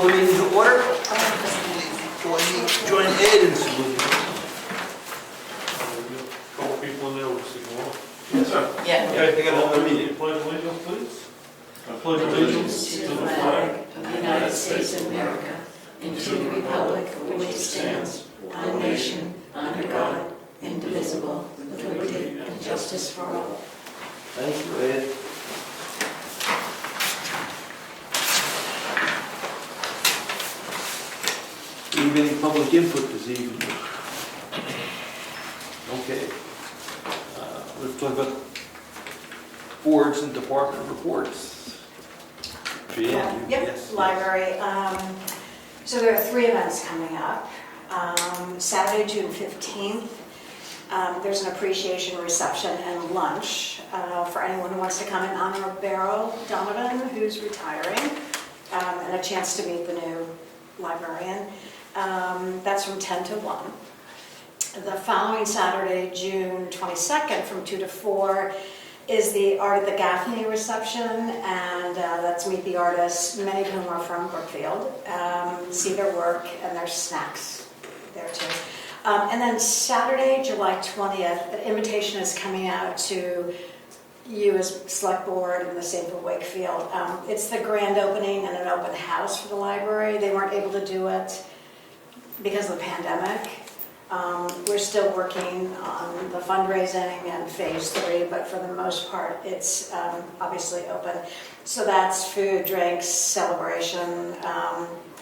call the meeting to order. Join Ed in saluting. Couple people in there with signal. Yes, sir. Yeah. Okay, they got another meeting. Pledge allegiance, please. I pledge allegiance To the flag of the United States of America and to the republic for which it stands, one nation, under God, indivisible, with liberty and justice for all. Thank you, Ed. Do we have any public input this evening? Okay. Let's talk about boards and department reports. Jan, you- Yep, yes. library. So there are 3 events coming up. Saturday, June 15th, there's an appreciation reception and lunch for anyone who wants to come in honor of Beryl Donovan, who's retiring, and a chance to meet the new librarian. That's from 10 to 1. The following Saturday, June 22nd, from 2 to 4, is the Art of the Gaffney reception, and that's meet the artists, many of whom are from Brookfield, see their work, and there's snacks there too. And then Saturday, July 20th, an invitation is coming out to you as select board and the same for Wakefield. It's the grand opening and an open house for the library. They weren't able to do it because of the pandemic. We're still working on the fundraising and phase 3, but for the most part, it's obviously open. So that's food, drinks, celebration,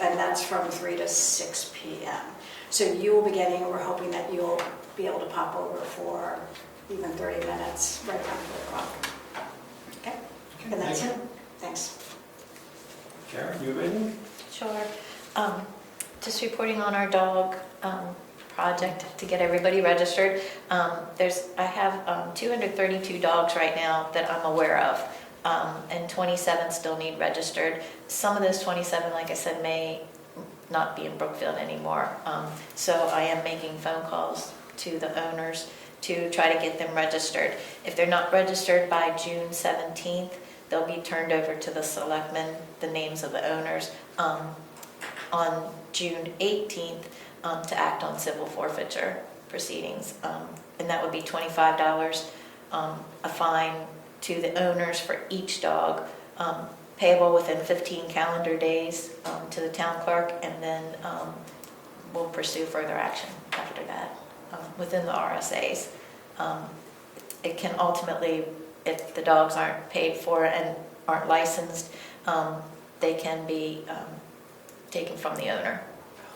and that's from 3 to 6 p.m. So you will be getting, we're hoping that you'll be able to pop over for even 30 minutes, right around 4 o'clock. Okay? And that's it. Thanks. Karen, you ready? Sure. Just reporting on our dog project to get everybody registered. I have 232 dogs right now that I'm aware of, and 27 still need registered. Some of those 27, like I said, may not be in Brookfield anymore. So I am making phone calls to the owners to try to get them registered. If they're not registered by June 17th, they'll be turned over to the Selectmen, the names of the owners, on June 18th to act on civil forfeiture proceedings. And that would be $25, a fine to the owners for each dog, payable within 15 calendar days to the town clerk, and then we'll pursue further action after that within the RSAs. It can ultimately, if the dogs aren't paid for and aren't licensed, they can be taken from the owner.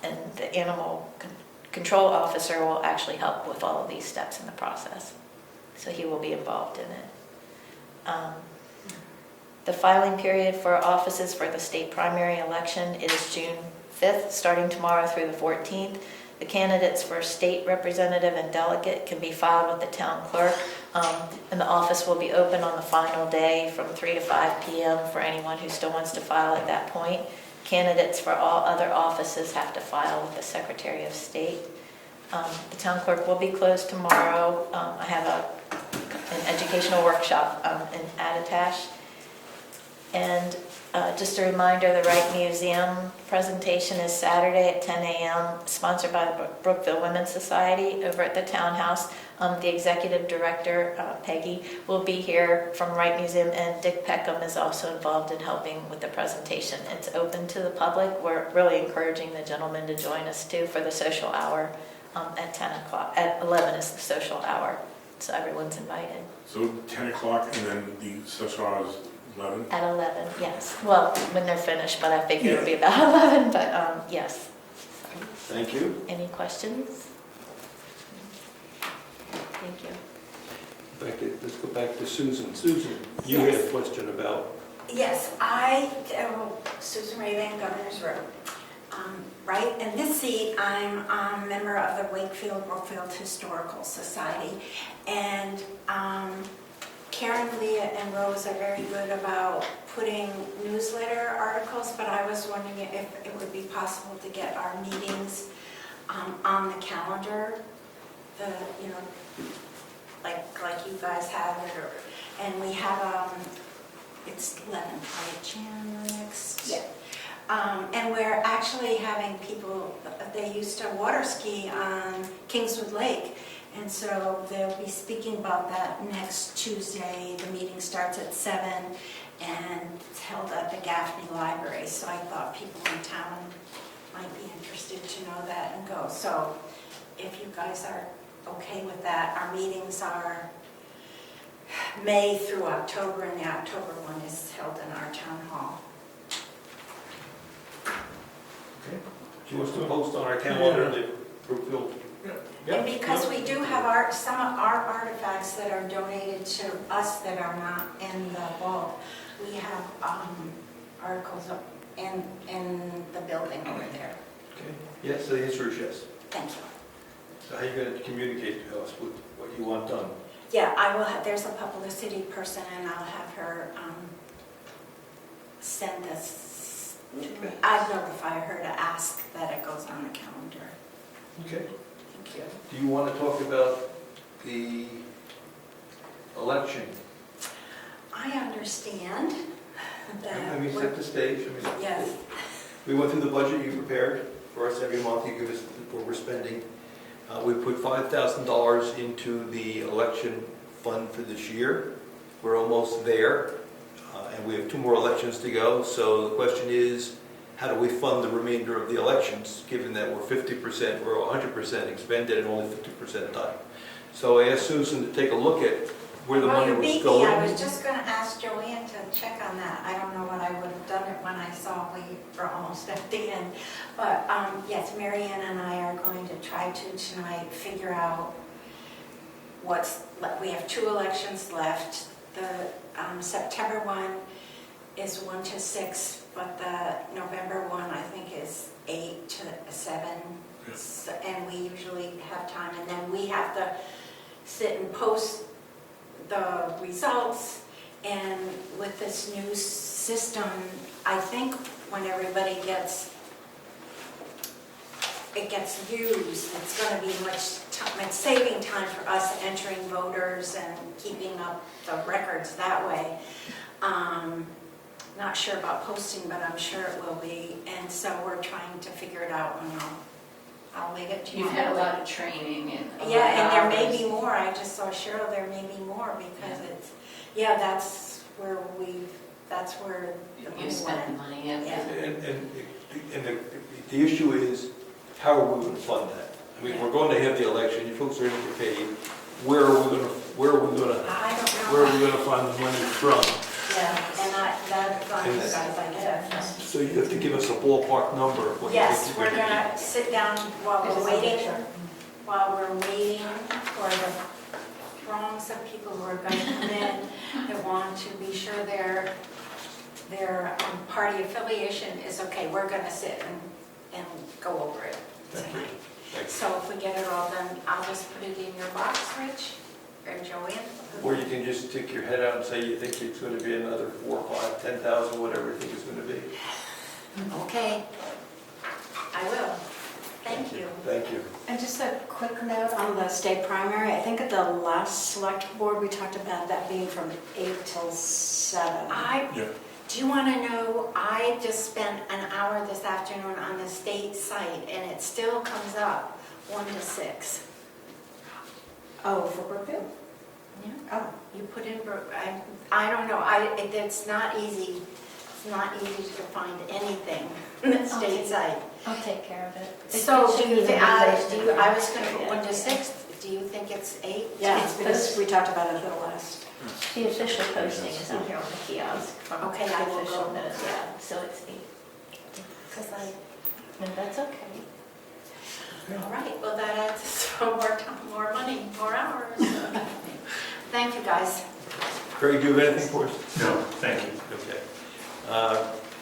And the animal control officer will actually help with all of these steps in the process. So he will be involved in it. The filing period for offices for the state primary election is June 5th, starting tomorrow through the 14th. The candidates for state representative and delegate can be filed with the town clerk, and the office will be open on the final day from 3 to 5 p.m. for anyone who still wants to file at that point. Candidates for all other offices have to file with the Secretary of State. The town clerk will be closed tomorrow. I have an educational workshop in Attitash. And just a reminder, the Wright Museum presentation is Saturday at 10 a.m., sponsored by the Brookfield Women's Society over at the Townhouse. The executive director, Peggy, will be here from Wright Museum, and Dick Peckham is also involved in helping with the presentation. It's open to the public. We're really encouraging the gentlemen to join us too for the social hour at 10 o'clock. At 11 is the social hour, so everyone's invited. So 10 o'clock and then the social hour is 11? At 11, yes. Well, when they're finished, but I figure it'll be about 11, but yes. Thank you. Any questions? Thank you. Let's go back to Susan. Susan, you had a question about... Yes, Susan Raven, Governor's Road. Right, in this seat, I'm a member of the Brookfield Historical Society, and Karen, Leah, and Rose are very good about putting newsletter articles, but I was wondering if it would be possible to get our meetings on the calendar, like you guys have it, and we have it's 11, right, Jan, next? Yeah. And And we're actually having people, they used to water ski on Kingswood Lake. And so they'll be speaking about that next Tuesday. The meeting starts at 7 and it's held at the Gaffney Library. So I thought people in town might be interested to know that and go. So if you guys are okay with that, our meetings are May through October, and the October one is held in our town hall. Okay. Do you want us to post on our calendar the Brookfield? Yeah. And because we do have some of our artifacts that are donated to us that are not in the vault, we have articles up in the building over there. Okay. Yes, so the answer is yes. Thank you. So how are you going to communicate to us with what you want done? Yeah, I will have, there's a publicity person and I'll have her send this to me. I'd notify her to ask that it goes on the calendar. Okay. Thank you. Do you want to talk about the election? I understand that. Let me set the stage. Yes. We went through the budget you prepared for us every month. You give us what we're spending. We put $5,000 into the election fund for this year. We're almost there, and we have 2 more elections to go. So the question is, how do we fund the remainder of the elections, given that we're 50%, we're 100% expended and only 50% done? So I asked Susan to take a look at where the money Well, you was beat going. me. I was just going to ask Joanne to check on that. I don't know what I would have done it when I saw we were almost at the end. But yes, Mary Ann and I are going to try to tonight figure out we have 2 elections left. The September one is 1 to 6, but the November one I think is 8 to 7. Yeah. So, and we usually have time, and then we have to sit and post the results. And with this new system, I think when everybody gets used, it's going to be much time, it's saving time for us entering voters and keeping up the records that way. Not sure about posting, but I'm sure it will be. And so we're trying to figure it out, and I'll leave it to you. You've had a lot of training and a lot Yeah, and of there may hours. be more. I just saw Cheryl, there may be more because it's, yeah, that's where the money You spent the went. money, yeah. Yeah. And the issue is, how are we going to fund that? I mean, we're going to have the election, you folks are going to get paid. Where are we going to fund the money from? Yeah, and that's on you guys, I guess. So you have to give us a ballpark number of what you Yes, think we're you're going to gonna sit down while There's we're a waiting, picture. for the throngs of people who are gonna come in that want to be sure their party affiliation is okay. We're gonna sit and go over it Thank you. tonight. Thank you. So if we get it all done, I'll just put it in your box, Rich, or Joanne. Or you can just stick your head out and say you think it's going to be another 4, 5, 10,000, whatever you think it's going to be. Okay, I will. Thank you. Thank you. And just a quick note on the state primary, I think at the last select board, we talked about that being from 8 till 7. Yeah. Do you want to know, I just spent an hour this afternoon on the state site, and it still comes up 1 to 6. Oh, for Brookfield? Yeah. Oh. You put in, I don't know, it's not easy. It's not easy to find anything on the state Okay. site. I'll take care of it. So It do should you be think, the replacement. I was going to put Yeah. 1 to 6. Do you think it's 8? Yeah, It's because we talked about it at the last. The official posting is out here on the kiosk from Okay, the I will official go. minutes, yeah, so it's 8. Because No, that's okay. all right, well, that adds more money, more hours. Thank you, guys. Craig, do you have anything for us? No, thank you. Okay.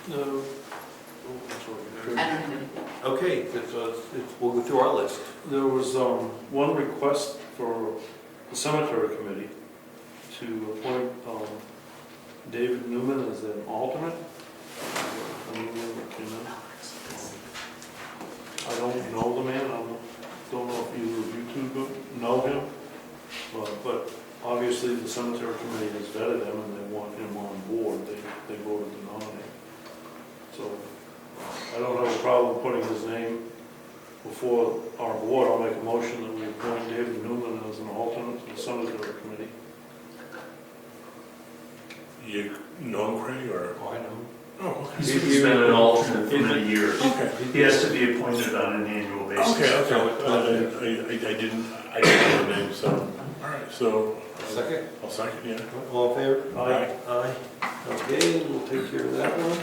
No. I don't have any. Okay, we'll go through our list. There was one request for the cemetery committee to appoint David Newman as an alternate. I don't know the man, I don't know if either of you two know him, but obviously the cemetery committee has vetted him and they want him on board, they voted to nominate. So, I don't problem putting his name before our board, I'll make a motion that we appoint David Newman as an alternate to the cemetery committee. You know him, Craig, or? Oh, I know. Oh, okay. He's been an alternate for many years. Okay. He has to be appointed on an annual basis. Okay, okay. I didn't know the name, so, all right, so. Second? I'll second, yeah. All in favor? Aye. Aye. Okay, we'll take care of that one.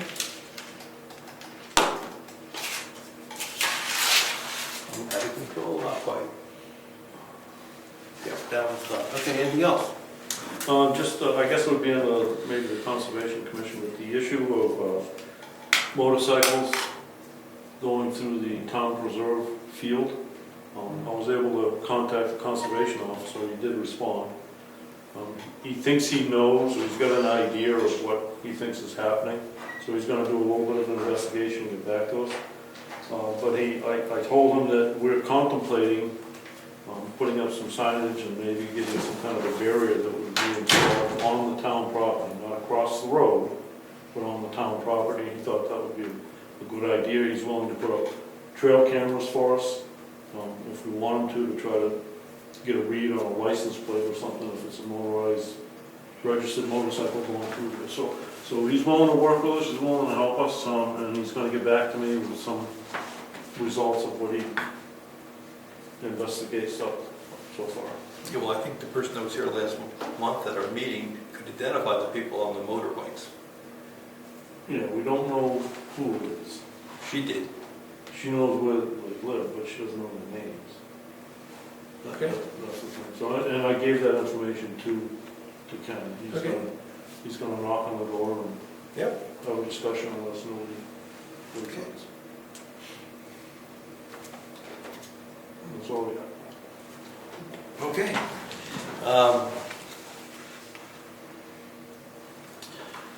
I'm out of control, not quite. Yeah, that one's done. Okay, anything else? I guess it would be on maybe the Conservation Commission with the issue of motorcycles going through the town preserve field. I was able to contact the conservation officer, he did respond. He thinks he knows, or he's got an idea of what he thinks is happening, so he's gonna do a little bit of an investigation and get back to us. But I told him that we're contemplating putting up some signage and maybe getting some kind of a barrier that would be installed on the town property, not across the road, but on the town property. He thought that would be a good idea. He's willing to put up trail cameras for us, if we want him to try to get a read on a license plate or something, if it's a motorized, registered motorcycle going through there. So he's willing to work with us, he's willing to help us, and he's gonna get back to me with some results of what he investigates up so far. Yeah, well, I think the person that was here last month at our meeting could identify the people on the motorbikes. Yeah, we don't know who it is. She did. She knows where they live, but she doesn't know their names. Okay. That's the thing. So, and I gave that information to Ken. Okay. He's gonna knock on the door and Yep. have a discussion and let us know what he thinks. That's all we got. Okay.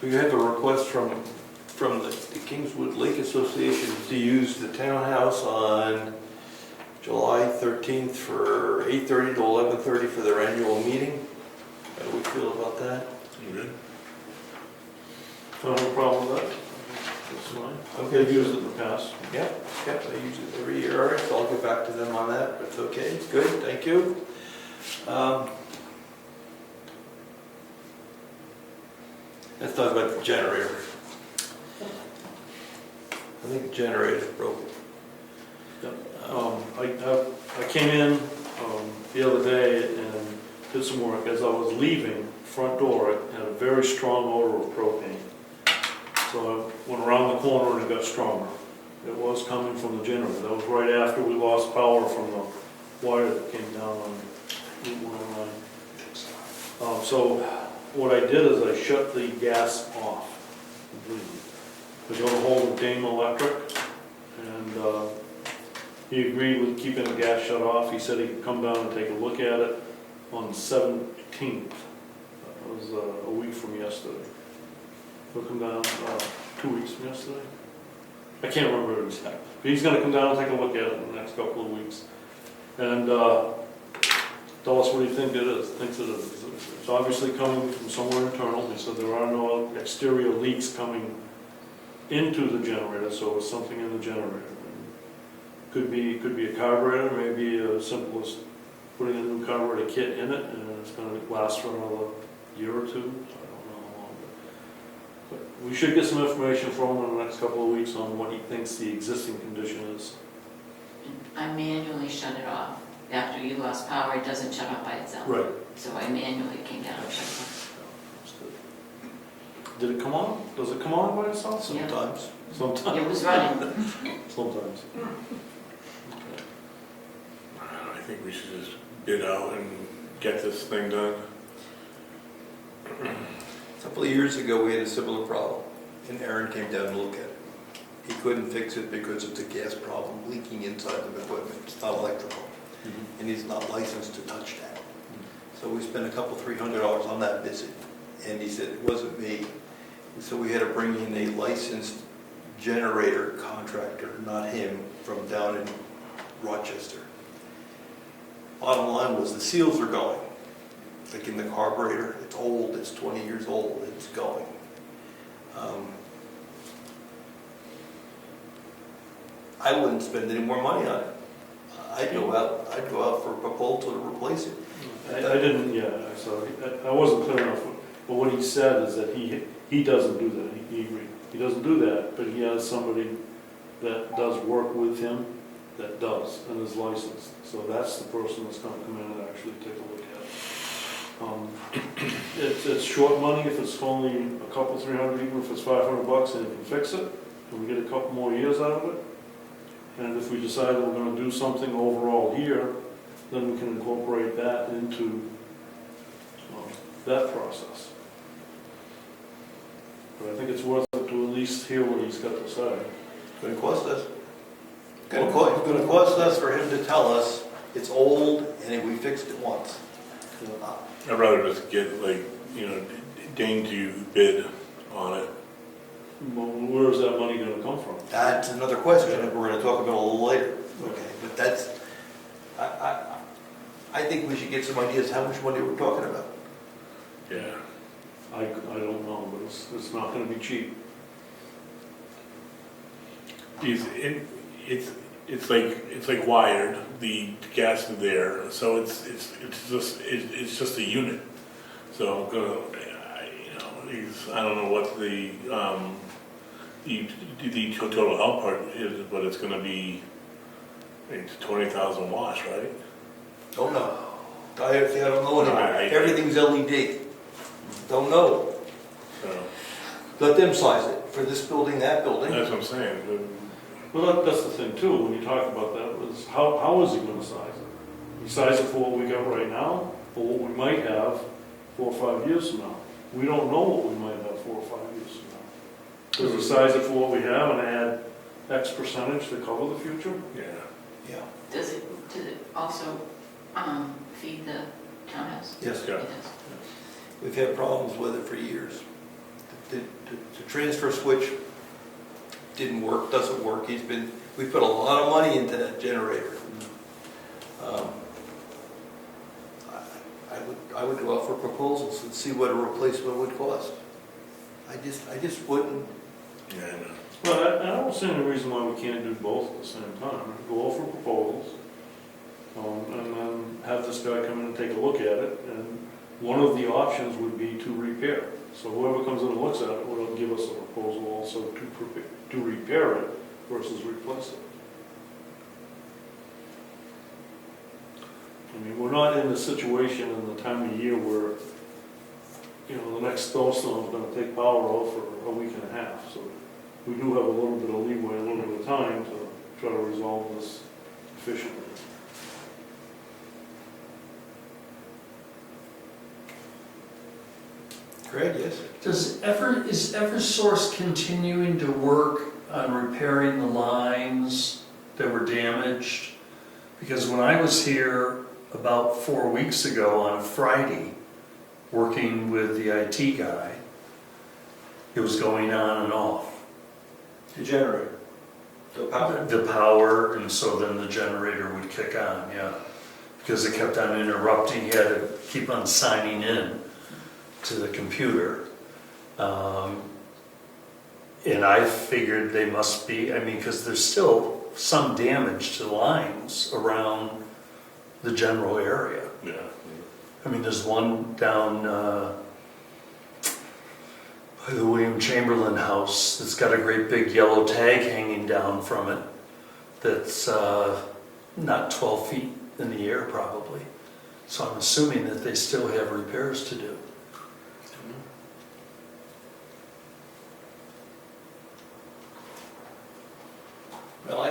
We have a request from the Kingswood Lake Association to use the townhouse on July 13th for 8:30 to 11:30 for their annual meeting. How do we feel about that? You good? I don't have a problem with that. That's fine. Okay. They've used it in the past. Yep, they use it every year, all right, so I'll get back to them on that, but it's okay, good, thank you. Let's talk about the generator. I think the generator's broken. I came in the other day and did some work. As I was leaving the front door, it had a very strong odor of propane. So I went around the corner and it got stronger. It was coming from the generator. That was right after we lost power from the wire that came down on Route 109. So what I did is I shut the gas off completely. I got a hold of Dame Electric, and he agreed with keeping the gas shut off. He said he could come down and take a look at it on the 17th. That was a week from yesterday. He'll come down 2 weeks from yesterday. I can't remember exactly. But he's going to come down and take a look at it in the next couple of weeks. And tell us what he thinks it is. It's obviously coming from somewhere internal. He said there are no exterior leaks coming into the generator, so it's something in the generator. Could be a carburetor, maybe as simple as putting a new carburetor kit in it, and it's going to last for another year or two. So I don't know how long. But we should get some information from him in the next couple of weeks on what he thinks the existing condition is. I manually shut it off. After you lost power, it doesn't shut off by itself. Right. So I manually came down and shut it off. Did it come on? Does it come on by itself? Yeah. Sometimes. Sometimes. It was running. Sometimes. I think we should just bid out and get this thing done. A couple of years ago, we had a similar problem, and Aaron came down to look at it. He couldn't fix it because it's a gas problem leaking inside the equipment. It's not electrical, and he's not licensed to touch that. So we spent a couple, $300 on that visit, and he said it wasn't me. So we had to bring in a licensed generator contractor, not him, from down in Rochester. Bottom line was the seals are going. Like in the carburetor, it's old, it's 20 years old, it's going. I wouldn't spend any more money on it. I'd go out for a proposal to replace it. I didn't, yeah, so I wasn't clear enough, but what he said is that he doesn't do that, he doesn't do that, but he has somebody that does work with him, that does, and is licensed, so that's the person that's gonna come in and actually take a look at it. It's short money if it's only a couple, 300, even if it's $500, and you can fix it, and we get a couple more years out of it. And if we decide that we're gonna do something overall here, then we can incorporate that into that process. But I think it's worth it to at least hear what he's got to say. It's gonna cost us. It's gonna cost us for him to tell us it's old and we fixed it once. I'd rather just get like, you know, deign to bid on it. Well, where is that money gonna come from? That's another question that we're gonna talk about a little later. Okay, but that's, I think we should get some ideas how much money we're talking about. Yeah. I don't know, but it's not gonna be cheap. It's like wired, the gas is there, so it's just a unit. So I'm gonna, I don't know what the total help part is, but it's gonna be, it's 20,000 watts, right? Don't know. I don't know anymore. I- Everything's LED. Don't know. So Let them size it for this building, that building. that's what I'm saying. Well, that's the thing too, when you talk about that, was how is he gonna size it? He size it for what we got right now, or what we might have 4 or 5 years from now. We don't know what we might have 4 or 5 years from now. Does he size it for what we have and add X percentage to cover the future? Yeah. Yeah. Does it also feed the townhouse? Yes. Yeah. It does. We've had problems with it for years. The transfer switch didn't work, doesn't work. We put a lot of money into that generator. I would go out for proposals and see what a replacement would cost. I just wouldn't. Yeah, I know. Well, I don't see any reason why we can't do both at the same time. Go out for proposals, and then have this guy come in and take a look at it, and one of the options would be to repair. So whoever comes in and looks at it will give us a proposal also to repair it versus replace it. I mean, we're not in the situation in the time of year where, the next snowstorm is going to take power off for a week and a half. So we do have a little bit of leeway, a little bit of time to try to resolve this efficiently. Greg, yes? Is Eversource continuing to work on repairing the lines that were damaged? Because when I was here about 4 weeks ago on a Friday, working with the IT guy, it was going on and off. The generator. The power. The power, and so then the generator would kick on, yeah. Because it kept on interrupting, he had to keep on signing in to the computer. And I figured they must be, because there's still some damage to lines around the general area. Yeah. There's one down by the William Chamberlain house that's got a great big yellow tag hanging down from it that's not 12 feet in the air probably. So I'm assuming that they still have repairs to do. Well,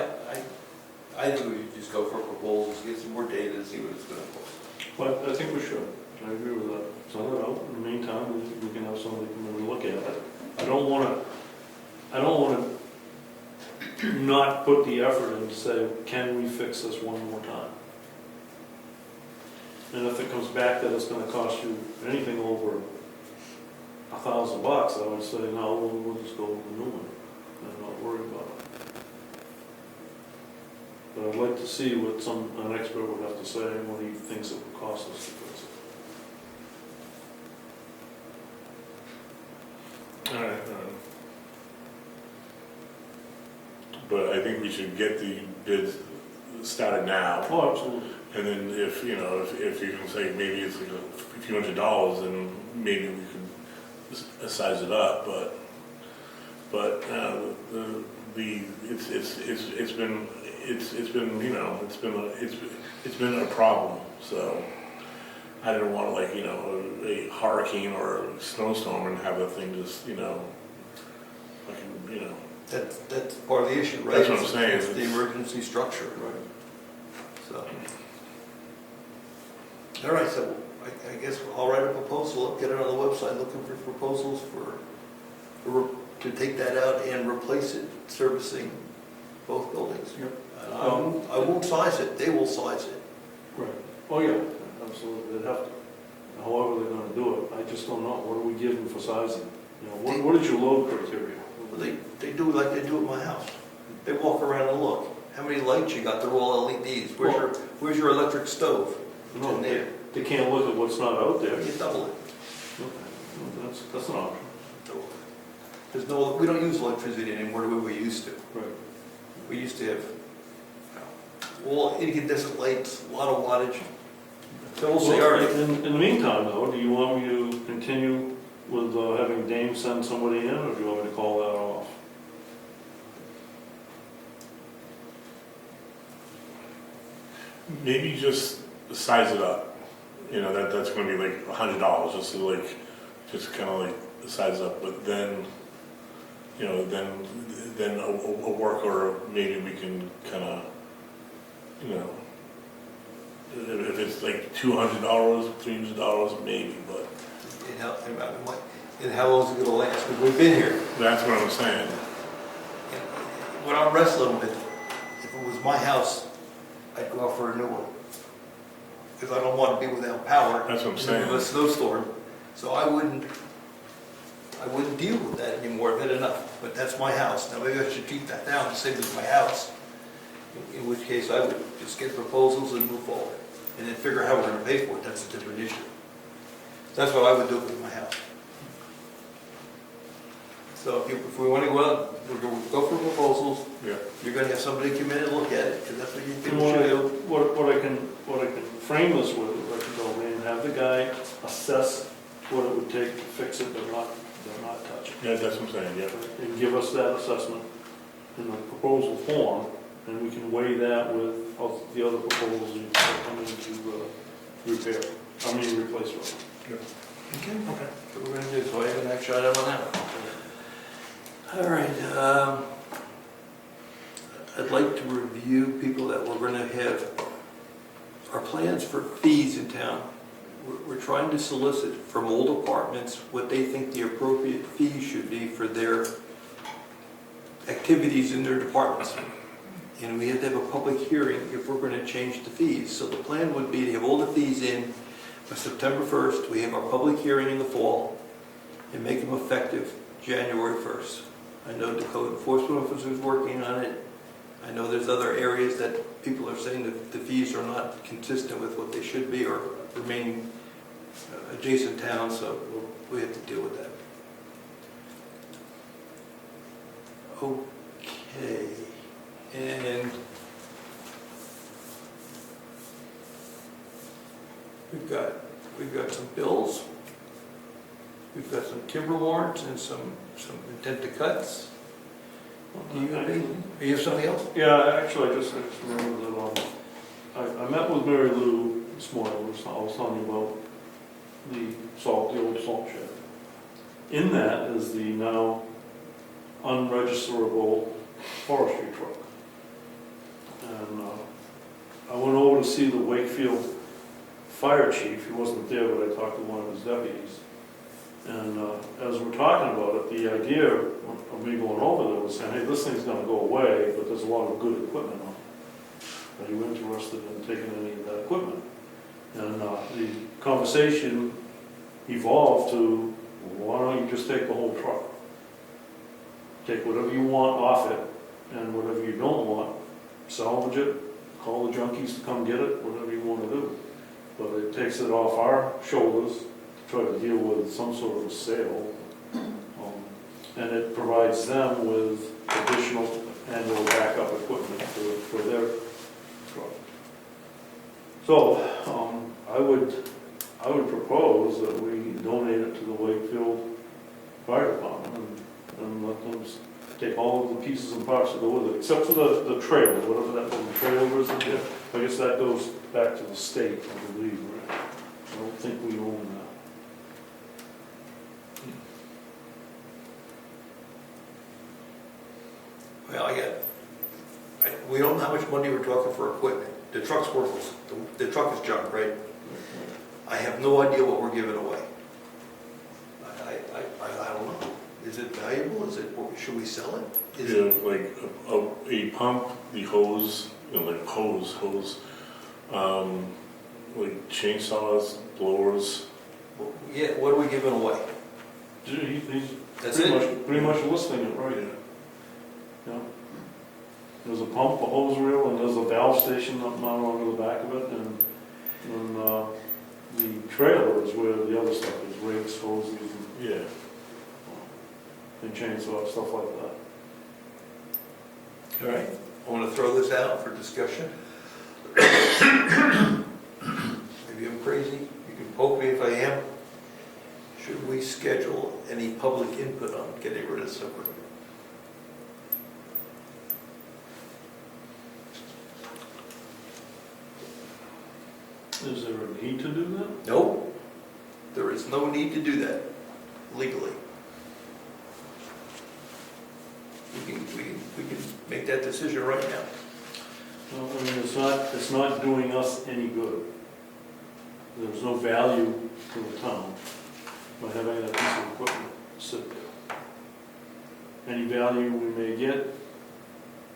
I think we should just go for proposals, get some more data and see what it's going to cost. But I think we should. I agree with that. Send it out. In the meantime, we can have somebody come in and look at it. I don't want to not put the effort in to say, can we fix this one more time? And if it comes back that it's going to cost you anything over $1,000, I would say, no, we'll just go with the new one and not worry about it. But I'd like to see what an expert would have to say and what he thinks it would cost us to fix it. All right. but I think we should get the bids started now. Oh, absolutely. And then if, you know, if you can say maybe it's like a few $100s, then maybe we could size it up, but it's been, you know, it's been a problem, so I didn't want to, like, you know, a hurricane or a snowstorm and have the thing just, you know, fucking, you know. That's part of the issue, right? That's what I'm saying. It's the emergency structure. Right. So. All right, so I guess I'll write a proposal, get it on the website, looking for proposals to take that out and replace it, servicing both buildings. Yep. And I won't size it, they will size it. Right. Oh, yeah, absolutely, they'd have to. However they're gonna do it, I just don't know. What do we give them for sizing? You know, what is your load criteria? Well, they do it like they do at my house. They walk around and look. How many lights you got? They're all LEDs. Where's your electric stove? It's No, in there. they can't look at what's not out there. You double it. Okay, that's an option. So, we don't use electricity anymore the way we used to. Right. We used to have all incandescent lights, a lot of wattage. So we'll see. All right. In the meantime, though, do you want me to continue with having Dame send somebody in, or do you want me to call that off? Maybe just size it up. You know, that's going to be like $100, just to like, just kind of like size it up. But then, you know, then a work order, maybe we can kind of, you know, if it's like $200, $300, maybe. But And how long is it going to last? Because we've been here. that's what I'm saying. What I'm wrestling with, if it was my house, I'd go out for a new one. Because I don't want to be without power. That's what I'm in saying. a snowstorm. So I wouldn't deal with that anymore. I've had enough. But that's my house. Now maybe I should keep that down and say it's my house. In which case I would just get proposals and move forward. And then figure out how we're going to pay for it. That's a different issue. That's what I would do with my house. So if we want to go out, we're going to go for proposals. Yeah. You're going to have somebody come in and look at it, because that's what you think And we should do. what I can frame this with, is I can go in and have the guy assess what it would take to fix it, but not touch it. Yeah, that's what I'm saying, yeah. And give us that assessment in the proposal form, and we can weigh that with the other proposals that come in to replace it. Okay. So we're going to do, so I have an action item on that one. All right, I'd like to review people that we're going to have, our plans for fees in town. We're trying to solicit from old apartments what they think the appropriate fees should be for their activities in their departments. And we have to have a public hearing if we're going to change the fees. So the plan would be to have all the fees in by September 1st. We have our public hearing in the fall and make them effective January 1st. I know the code enforcement officer is working on it. I know there's other areas that people are saying that the fees are not consistent with what they should be or remaining adjacent towns, so we have to deal with that. Okay, and we've got some bills. We've got some timber warrants and some intent to cuts. Do you have something else? Yeah, actually, I just remembered that I met with Mary Lou this morning. I was telling you about the old salt shed. In that is the now unregisterable forestry truck. And I went over to see the Wakefield fire chief. He wasn't there, but I talked to one of his deputies. And as we're talking about it, the idea of me going over there was saying, hey, this thing's going to go away, but there's a lot of good equipment on it. Are you interested in taking any of that equipment? And the conversation evolved to, well, why don't you just take the whole truck? Take whatever you want off it, and whatever you don't want, salvage it, call the junkies to come get it, whatever you want to do. But it takes it off our shoulders to try to deal with some sort of a sale. And it provides them with additional annual So, I would propose that we donate it to the Wakefield Fire Department and let them take all of the pieces and parts that go with it, except for the trailer, whatever that little trailer is in there. I guess that goes back to the state, I believe, right? I don't think we own that. Well, we don't know how much money we're talking for equipment. The truck's worthless. The truck is junk, right? I have no idea what we're giving away. I don't know. Is it valuable? Should we sell it? Is You it? have like a pump, the hose, like hose, like chainsaws, blowers. Yeah, what are we giving away? Gee, he's That's pretty much listing it right here. Yeah. There's a pump, a hose reel, and there's a valve station up mounted onto the back of it, and the trailer is where the other stuff is, rakes, hoses, Yeah. and chainsaw, stuff like that. All right. I want to throw this out for discussion. Maybe I'm crazy. You can poke me if I am. Should we schedule any public input on getting rid of this equipment? Is there a need to do that? No. There is no need to do that legally. We can make that decision right now. Well, I mean, it's not doing us any good. There's no value to the town by having that piece of equipment sit there. Any value we may get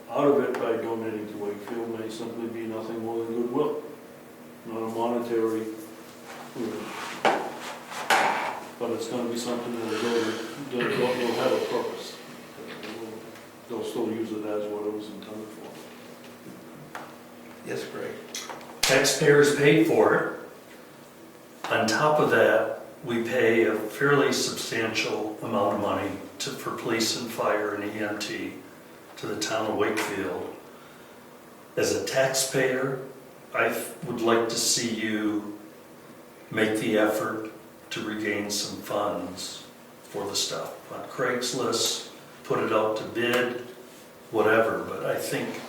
out of it by donating to Wakefield may simply be nothing more than goodwill, not a monetary, but it's going to be something that'll have a purpose. They'll still use it as what it was intended for. Yes, Greg. Taxpayers pay for it. On top of that, we pay a fairly substantial amount of money for police and fire and EMT to the town of Wakefield. As a taxpayer, I would like to see you make the effort to regain some funds for the stuff. On Craigslist, put it out to bid, whatever, but I think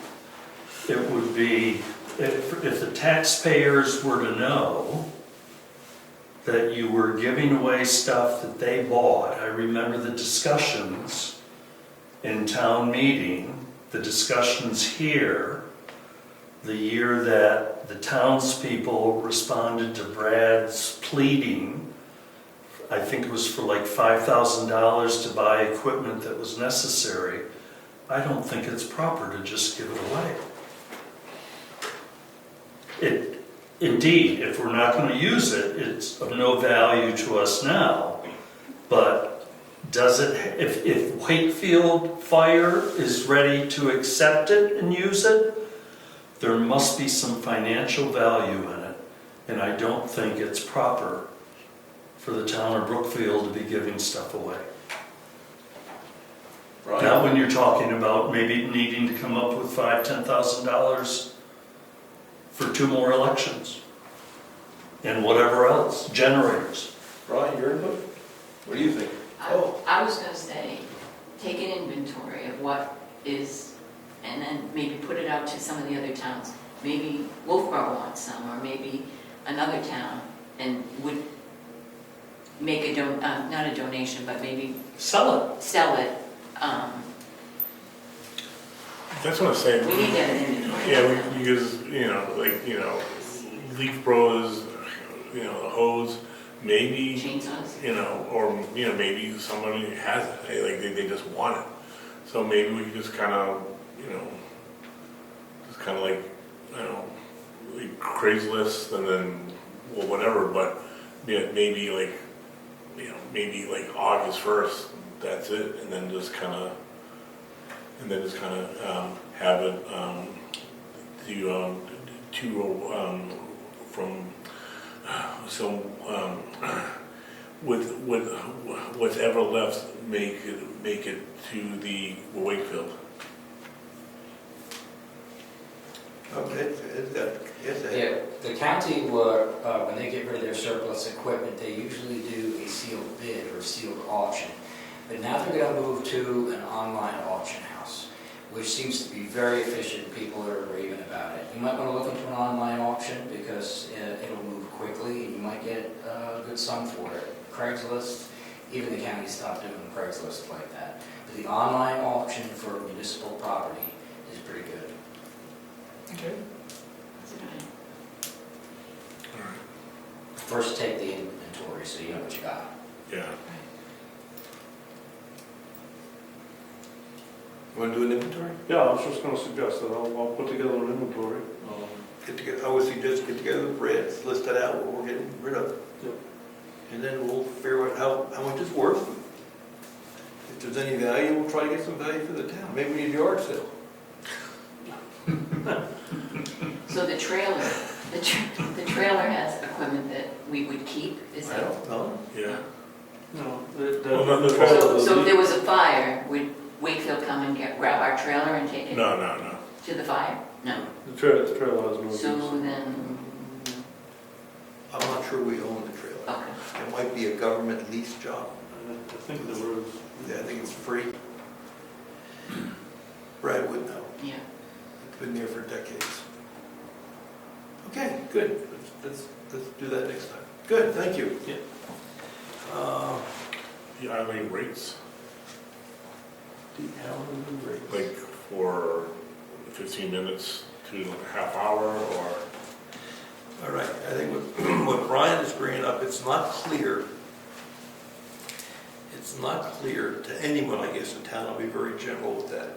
it would be, if the taxpayers were to know that you were giving away stuff that they bought. I remember the discussions in town meeting, the discussions here, the year that the townspeople responded to Brad's pleading. I think it was for like $5,000 to buy equipment that was necessary. I don't think it's proper to just give it away. Indeed, if we're not going to use it, it's of no value to us now. But does it, if Wakefield Fire is ready to accept it and use it, there must be some financial value in it. And I don't think it's proper for the town of Brookfield to be giving stuff away. Right. Now when you're talking about maybe needing to come up with $5,000, $10,000 for 2 more elections and whatever else, generators. Brian, your input? What do you think? I was gonna say, take an inventory of what is, and then maybe put it out to some of the other towns. Maybe Wolfboro wants some, or maybe another town, and would make a not a donation, but maybe Sell it. sell it. That's what I'm saying. We need to have an inventory. Yeah, because, leaf blowers, the hose, maybe, Chainsaws. or, maybe somebody has it, like, they just want it. So maybe we could just kind of, like, I don't know, like Craigslist and then, well, whatever, but yeah, maybe like August 1st, that's it, and then just kind of, have it, with what's ever left, make it to the Wakefield. Okay, Yeah, the county will, when they get rid of their surplus equipment, they usually do a sealed bid or sealed auction. But now they're going to move to an online auction house, which seems to be very efficient. People are raving about it. You might want to look into an online auction because it'll move quickly and you might get a good sum for it. Craigslist, even the county stopped doing Craigslist like that. But the online auction for municipal property is pretty good. Okay. That's a good idea. All right. First, take the inventory so you know what you got. Yeah. You want to do an inventory? Yeah, I was just gonna suggest that I'll put together an inventory. Get together, I would suggest get together with Brad, list it out, what we're getting rid of. Yep. And then we'll figure out how much it's worth. If there's any value, we'll try to get some value for the town. Maybe we need a yard sale. So the trailer, the trailer has equipment that we would keep, is I that? don't know. Yeah. No, Well, no, the no, So if there was a fire, would Wakefield come and grab our trailer and take it No. to the fire? No. the trailer has no use. So then, I'm not sure we own the trailer. okay. It might be a government lease job. I think there was. Yeah, I think it's free. Brad would know. Yeah. It's been there for decades. Okay, good. Let's do that next time. Good, thank you. Yeah. The hourly rates, The hourly rate. like for 15 minutes to a half hour or? All right, I think what Brian is bringing up, it's not clear. It's not clear to anyone, I guess, in town. I'll be very general with that.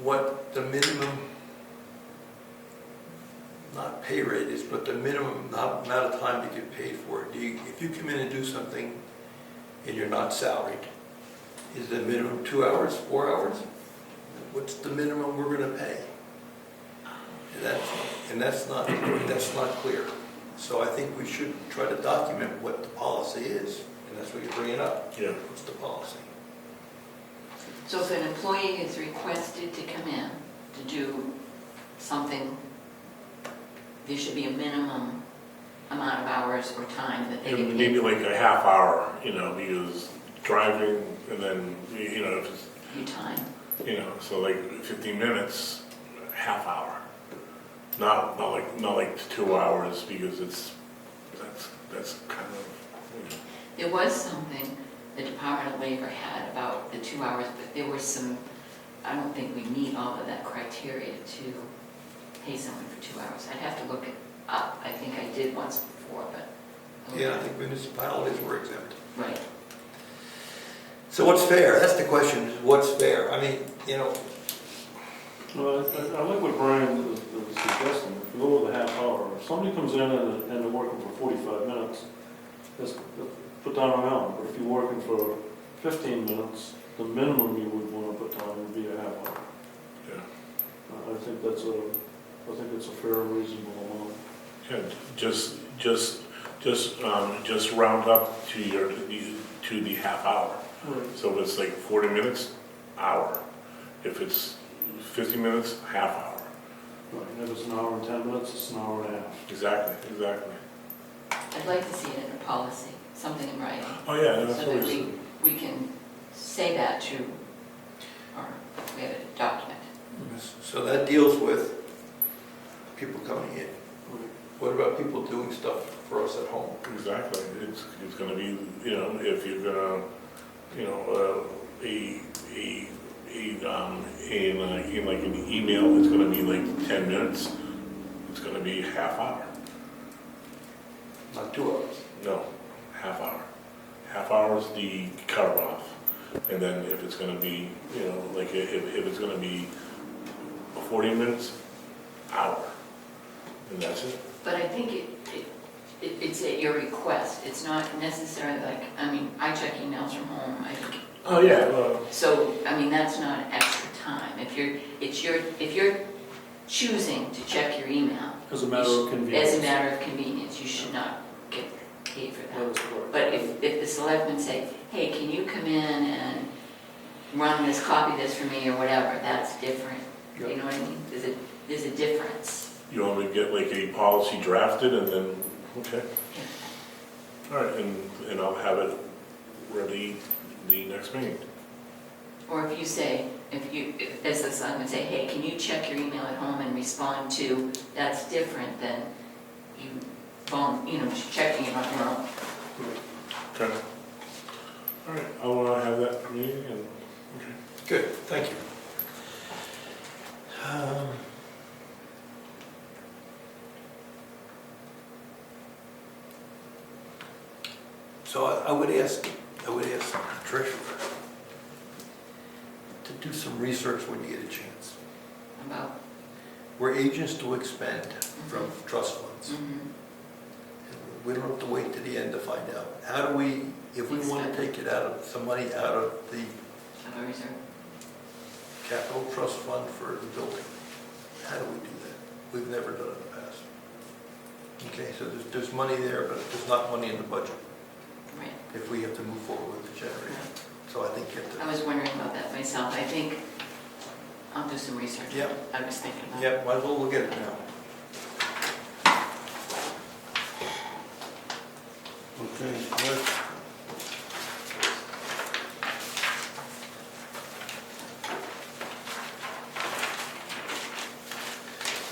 What the minimum, not pay rate is, but the minimum amount of time to get paid for it. If you come in and do something and you're not salaried, is the minimum 2 hours, 4 hours? What's the minimum we're going to pay? And that's not clear. So I think we should try to document what the policy is, and that's what you're bringing up. Yeah. What's the policy? So if an employee is requested to come in to do something, there should be a minimum amount of hours or time that they get paid. Maybe like a half hour, because driving and then, if it's, Your time. so like 15 minutes, half hour. Not like 2 hours because that's kind of, There was something the Department of Labor had about the 2 hours, but there were some, I don't think we meet all of that criteria to pay someone for 2 hours. I'd have to look it up. I think I did once before, but. Yeah, I think municipalities were exempt. Right. So what's fair? That's the question, is what's fair? I mean, Well, I like what Brian was suggesting. If you go with a half hour, if somebody comes in and they're working for 45 minutes, let's put down an hour. But if you're working for 15 minutes, the minimum you would want to put down would be a half hour. yeah. I think it's a fair and reasonable amount. Yeah, just round up to the half hour. Right. So if it's like 40 minutes, hour. If it's 50 minutes, half hour. Right. If it's an hour and 10 minutes, it's an hour and a half. Exactly. I'd like to see it in a policy, something in writing. Oh yeah, that's So that always. we can say that to, or we have it documented. so that deals with people coming in. What about people doing stuff for us at home? Exactly. It's going to be, if you're going to, like an email, it's going to be like 10 minutes. It's going to be half hour. Not 2 hours. No, half hour. Half hour is the cutoff. And then if it's going to be, like if it's going to be 40 minutes, hour. And that's it. But I think it's at your request. It's not necessarily like, I check emails from home. Oh yeah. Well, So, that's not extra time. If you're choosing to check your email. As a matter of convenience. As a matter of convenience, you should not get paid for That that. is correct. But if the selectmen say, hey, can you come in and copy this for me or whatever, that's different. You know what I mean? There's a difference. You want me to get like a policy drafted and then, okay. All right, and I'll have it ready the next meeting. Or if you say, if this is, I'm gonna say, hey, can you check your email at home and respond to, that's different than you checking it on your own. Okay. All right, I'll have that meeting and, okay. Good, thank you. So I would ask the treasurer to do some research when you get a chance. About, We're agents to expend from trust funds. mhm. We don't have to wait to the end to find out. How do we, if we want to take it out of, some money out of the Have a reserve. capital trust fund for the building, how do we do that? We've never done it in the past. Okay, so there's money there, but there's not money in the budget Right. if we have to move forward with the generator. So I think you have I to, was wondering about that myself. I think I'll do some research. Yep. I was thinking about it. yeah, might as well look at it now. Okay, let's.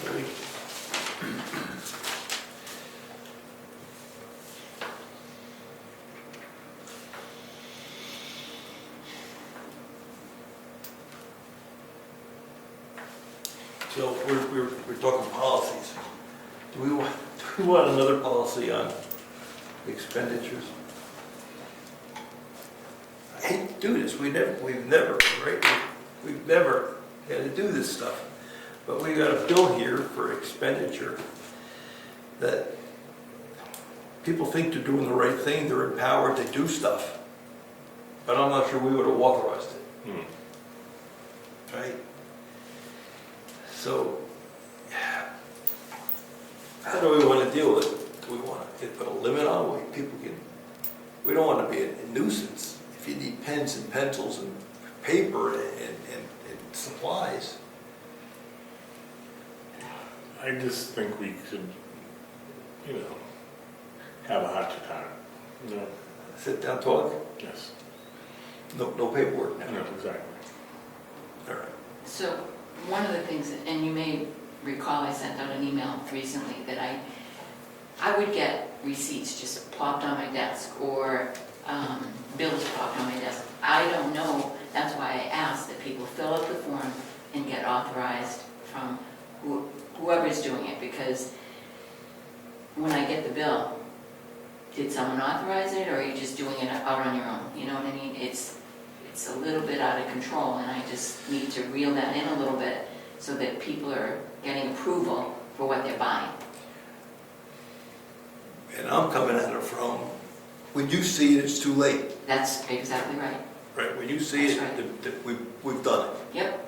Ready? So we're talking policies. Do we want another policy on expenditures? I hate to do this, we've never, right? We've never had to do this stuff. But we got a bill here for expenditure that people think they're doing the right thing, they're empowered to do stuff. But I'm not sure we would have authorized it, right? So, how do we want to deal with it? Do we want to put a limit on what people can, we don't want to be a nuisance. If you need pens and pencils and paper and supplies. I just think we could, have a hot time. Sit down, talk, Yes. no paperwork now. No, exactly. All right. So one of the things, and you may recall I sent out an email recently that I would get receipts just plopped on my desk or bills plopped on my desk. I don't know, that's why I asked that people fill out the form and get authorized from whoever's doing it, because when I get the bill, did someone authorize it, or are you just doing it out on your own? You know what I mean? It's a little bit out of control, and I just need to reel that in a little bit so that people are getting approval for what they're buying. And I'm coming at it from, when you see it, it's too late, That's exactly right. right? When you see it, That's right. we've done it. Yep.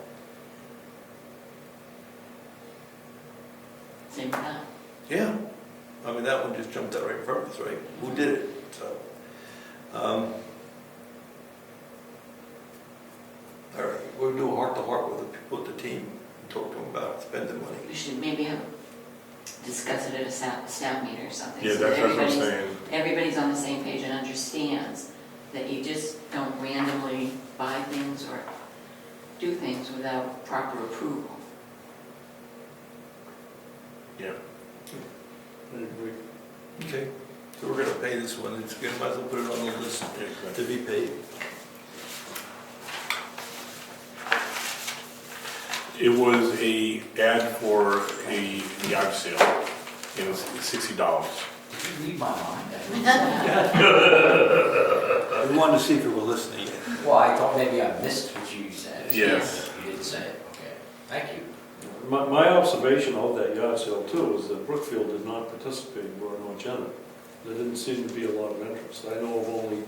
Same with that. Yeah. I mean, that one just jumped out right in front of us, right? Who did it? So, all right, we'll do a heart-to-heart with the people at the team and talk to them about spending money. We should maybe discuss it at a staff meeting or something. Yeah, so that's that what I'm saying. everybody's on the same page and understands that you just don't randomly buy things or do things without proper approval. Yeah. I agree. Okay, so we're gonna pay this one, it's good, might as well put it on the list to be paid. It was a ad for a yard sale. It was $60. Did you read my mind? We wanted to see if you were listening. Well, I thought maybe I missed what you said. Yes. You didn't say it, okay. Thank you. My observation of that yard sale too is that Brookfield did not participate in Roanoke Agenda. There didn't seem to be a lot of interest. I know of only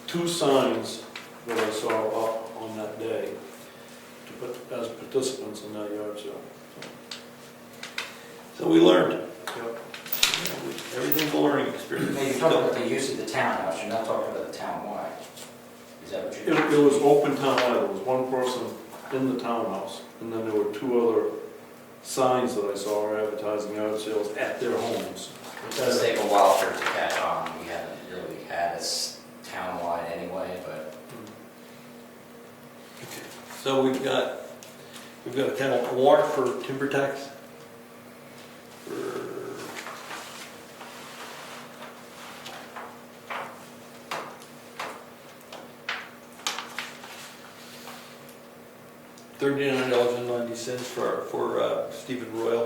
2 signs that I saw up on that day to put as participants in that yard sale. So we learned. Yep. Everything's a learning experience. Now, you're talking about the use of the townhouse, you're not talking about the townwide. Is that what you're? It was open town, there was one person in the townhouse, and then there were 2 other signs that I saw advertising yard sales at their homes. It does take a while for it to catch on. We haven't really had this townwide anyway, but So we've got a town warrant for timber tax. For $39.90 for Stephen Royal.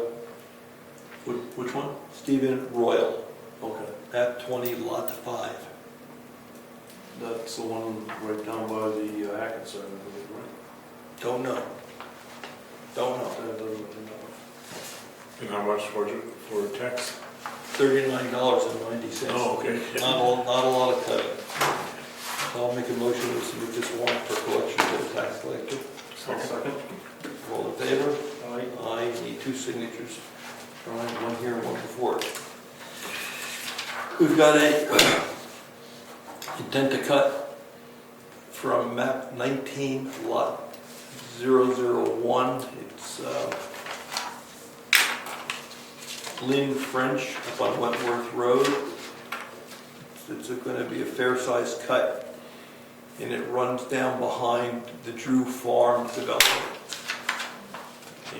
Which one? Stephen Royal, Okay, map 20, lot 5. that's the one right down by the Hackett side, I believe, right? Don't know. Don't know. That doesn't matter. And how much for tax? $39.90. Oh, okay. Not a lot of cutting. So I'll make a motion to submit this warrant for collection to the tax collector. Second? All in favor? Aye. Aye, need 2 signatures. All right, one here and one before it. We've got a intent to cut from map 19, lot 001. It's Lynn French up on Wentworth Road. It's going to be a fair-sized cut, and it runs down behind the Drew Farm development.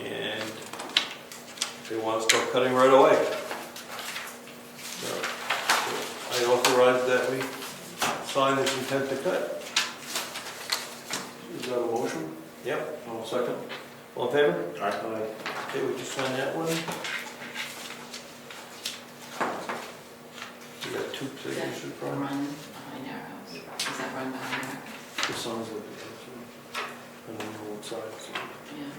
And they want to start cutting right away. So I authorize that we sign this intent to cut. Is that a motion? Yep. I'll second. All in favor? Aye. Okay, we just sign that one. We got 2 Is that signatures, Brian. run behind our house? Is that run behind our house? It sounds like it does, yeah. I don't know what side it's on. Yeah.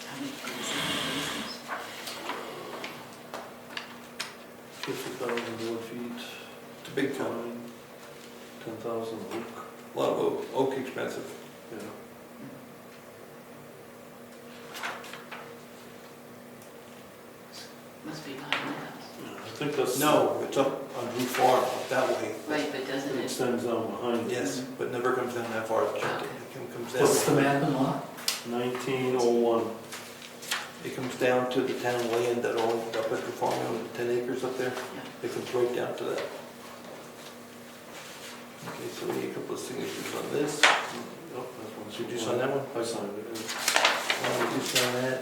How many places are these? 50,000 board feet, It's a big town. 10,000 oak, A lot of oak. Oak expensive. yeah. Must be behind the house. I think that's. No, it's up on Drew Farm, up that way. Right, but doesn't It it? extends down behind. it. Yes, but never comes down that far. It comes down. What's the map and lot? 1901. It comes down to the town land that owned up at the farm, owned 10 acres up there. Yeah. It comes right down to that. Okay, so we need a couple of signatures on this. Oh, that's one. Did you sign that one? I signed it, yeah. Why don't you sign that?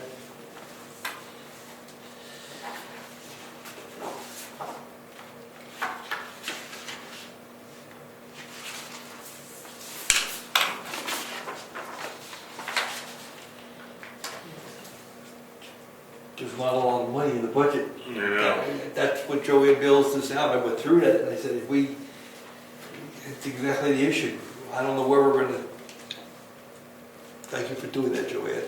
There's not a lot of money in the budget. Yeah. That's what Joanne bills this out. I went through that and I said, it's exactly the issue. I don't know where we're gonna, thank you for doing that, Joanne.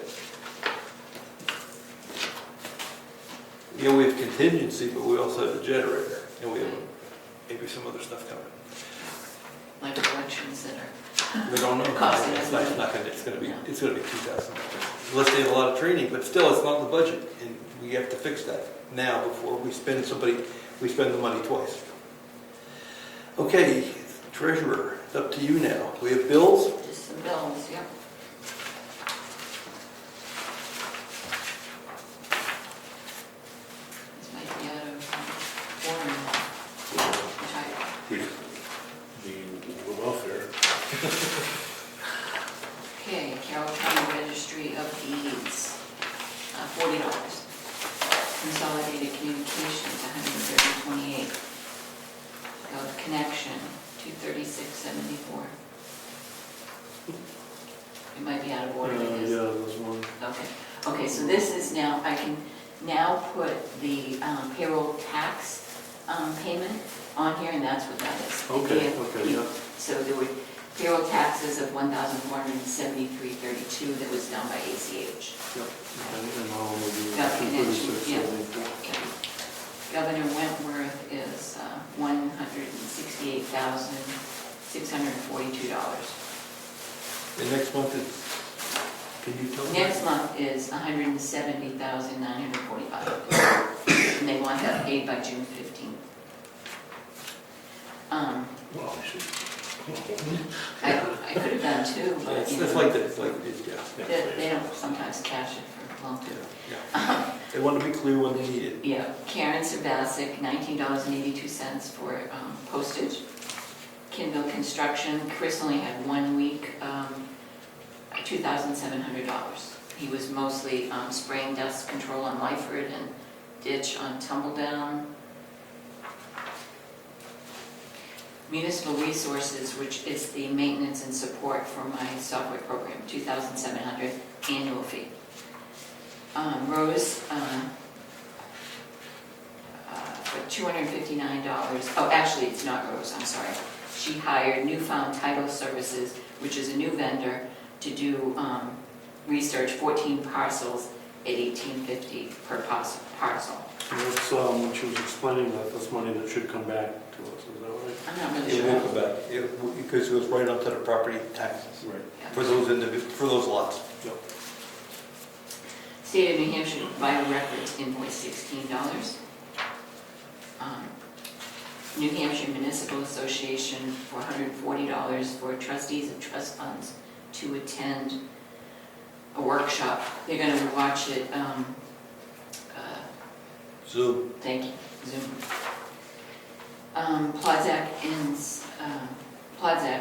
We have contingency, but we also have the generator, and we have maybe some other stuff coming. Like elections that are, We don't know. Costing us It's money. not gonna, it's gonna be No. 2,000. Unless they have a lot of training, but still, it's not in the budget, and we have to fix that now before we spend the money twice. Okay, treasurer, it's up to you now. We have bills? just some bills, yep. This might be out of Warren, which The welfare. okay, Carroll County Registry of Deeds, $40. Consolidated Communications, $130.28. Gov Connection, $236.74. It might be out of order, it is. Yeah, there's one. Okay, so this is now, I can now put the payroll tax payment on here, and that's what that is. Okay, Yeah. okay, yeah. So there were payroll taxes of $1,473.32 that was done by ACH. Yep. And now we'll do Got the connection, 236.74. Okay. Governor Wentworth is $168,642. The next month is, can you tell me? Next month is $170,945. And they want that paid by June 15th. I could have done two, but, It's you know, like that, it's like, yeah. they don't sometimes cash it for long term. Yeah. They want to be clear when they need it. Yeah, Karen Sabasic, $19.82 for postage. Kindle Construction, Chris only had 1 week, $2,700. He was mostly spraying dust control on Lyford and ditch on Tumbledown. Municipal Resources, which is the maintenance and support for my software program, $2,700 annual fee. Rose, for $259. Oh, actually, it's not Rose, I'm sorry. She hired Newfound Title Services, which is a new vendor, to do research 14 parcels at $18.50 per parcel. And that's, when she was explaining that, that's money that should come back to us, is that right? I'm not really It sure. won't come back, because it goes right up to the property taxes Right. for those lots. Yep. State of New Hampshire Vital Records invoice $16. New Hampshire Municipal Association for $140 for trustees of trust funds to attend a workshop. They're going to watch it, Zoom. thank you, Zoom. Plazak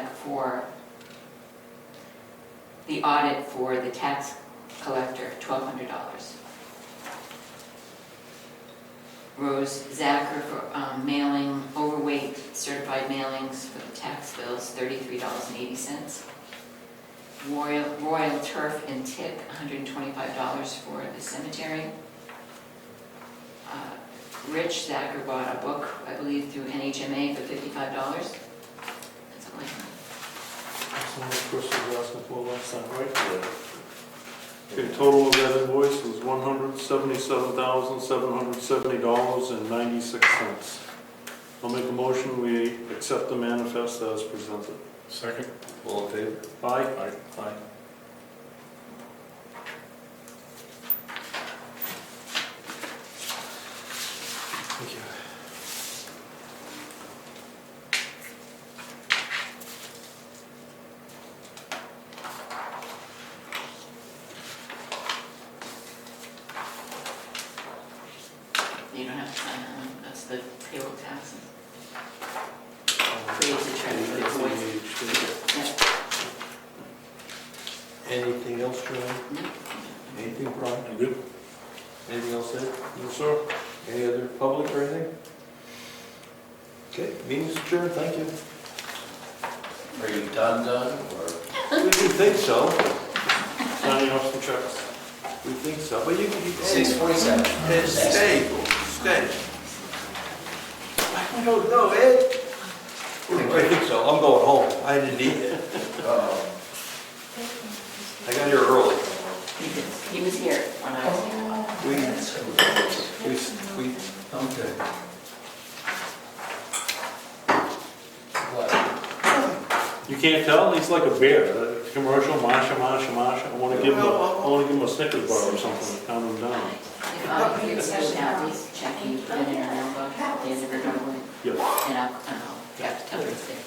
for the audit for the tax collector, $1,200. Rose Zacher for mailing overweight certified mailings for the tax bills, $33.80. Royal Turf and Tick, $125 for the cemetery. Rich Zacher bought a book, I believe, through NHMA for $55. That's all I have. That's what Chris was asking for last time, right? Okay, total of that invoice was $177,770.96. I'll make a motion, we accept the manifest as presented. Second? All in favor? Aye? Aye. Aye. Thank you. You don't have to sign that one, that's the payroll taxes. Creates a treasurer invoice. Yeah. Anything else, Joanne? No. Anything, Brian? I'm good. Anything else, Ed? No, sir. Any other public or anything? Okay, meeting's adjourned, thank you. Are you done, or? We think so, Signing off some checks. we think so, but you can... 6:47. Ed, stay. I don't know, Ed. I think so, I'm going home, I didn't eat it. I got here early. He was here when I was here. We Okay. You can't tell, he's like a bear, the commercial, Marsha. I wanna give him a Snickers bar or something, to calm him down. If I hear Sally's check, you put it in her mailbox at the end of her driveway, Yes. and I'll have to tell her it's there.